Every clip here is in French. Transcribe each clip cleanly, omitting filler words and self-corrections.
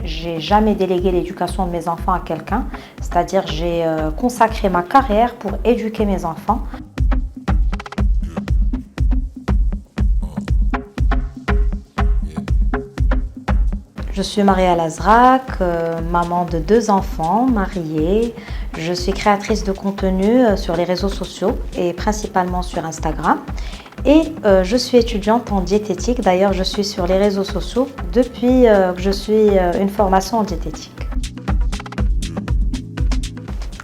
j'ai jamais délégué l'éducation de mes enfants à quelqu'un, c'est-à-dire j'ai consacré ma carrière pour éduquer mes enfants. Je suis Maria Lazrak, maman de 2 enfants, mariée. Je suis créatrice de contenu sur les réseaux sociaux et principalement sur Instagram. Et je suis étudiante en diététique. D'ailleurs, je suis sur les réseaux sociaux depuis que je suis une formation en diététique.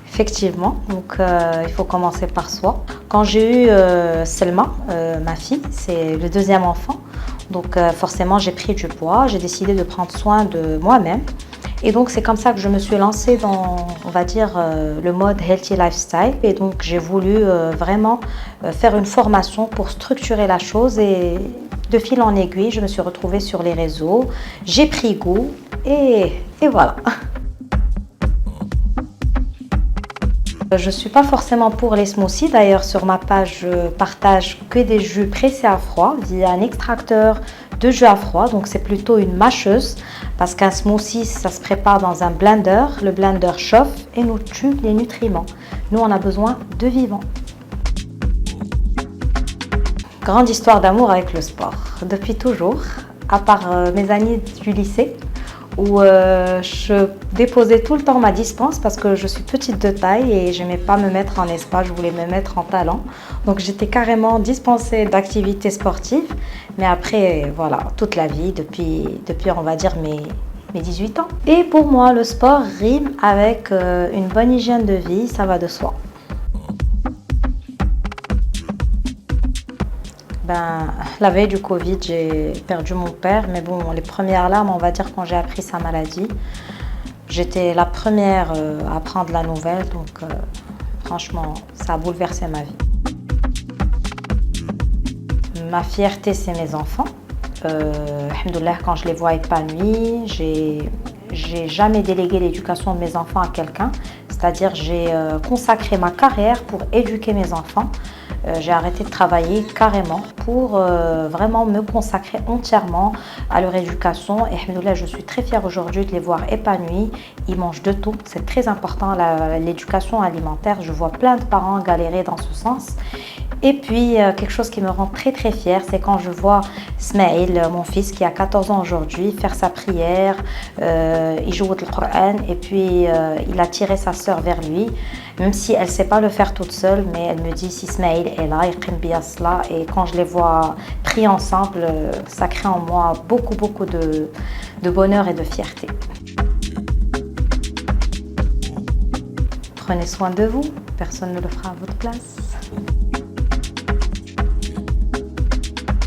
Effectivement, donc il faut commencer par soi. Quand j'ai eu Selma, ma fille, c'est le 2e enfant, donc forcément j'ai pris du poids, j'ai décidé de prendre soin de moi-même. Et donc c'est comme ça que je me suis lancée dans, on va dire, le mode healthy lifestyle. Et donc j'ai voulu vraiment faire une formation pour structurer la chose et de fil en aiguille, je me suis retrouvée sur les réseaux, j'ai pris goût et voilà. Je ne suis pas forcément pour les smoothies. D'ailleurs, sur ma page, je partage que des jus pressés à froid via un extracteur de jus à froid. Donc, c'est plutôt une mâcheuse parce qu'un smoothie, ça se prépare dans un blender. Le blender chauffe et nous tue les nutriments. Nous, on a besoin de vivants. Grande histoire d'amour avec le sport. Depuis toujours, à part mes années du lycée, où je déposais tout le temps ma dispense parce que je suis petite de taille et je n'aimais pas me mettre en espace, je voulais me mettre en talon. Donc j'étais carrément dispensée d'activités sportives. Mais après, voilà, toute la vie, depuis on va dire mes 18 ans. Et pour moi, le sport rime avec une bonne hygiène de vie, ça va de soi. La veille du Covid, j'ai perdu mon père, mais bon, les premières larmes, on va dire, quand j'ai appris sa maladie, j'étais la première à apprendre la nouvelle, donc franchement, ça a bouleversé ma vie. Ma fierté, c'est mes enfants. Alhamdoulilah, quand je les vois épanouis, j'ai jamais délégué l'éducation de mes enfants à quelqu'un, c'est-à-dire j'ai consacré ma carrière pour éduquer mes enfants. J'ai arrêté de travailler carrément pour vraiment me consacrer entièrement à leur éducation. Et alhamdoulilah, je suis très fière aujourd'hui de les voir épanouis. Ils mangent de tout, c'est très important l'éducation alimentaire. Je vois plein de parents galérer dans ce sens. Et puis, quelque chose qui me rend très très fière, c'est quand je vois Smaïl, mon fils qui a 14 ans aujourd'hui, faire sa prière, il joue le Coran et puis il a tiré sa sœur vers lui, même si elle ne sait pas le faire toute seule, mais elle me dit si Smaïl est là, il qim biya cela. Et quand je les vois pris ensemble, ça crée en moi beaucoup de bonheur et de fierté. Prenez soin de vous, personne ne le fera à votre place.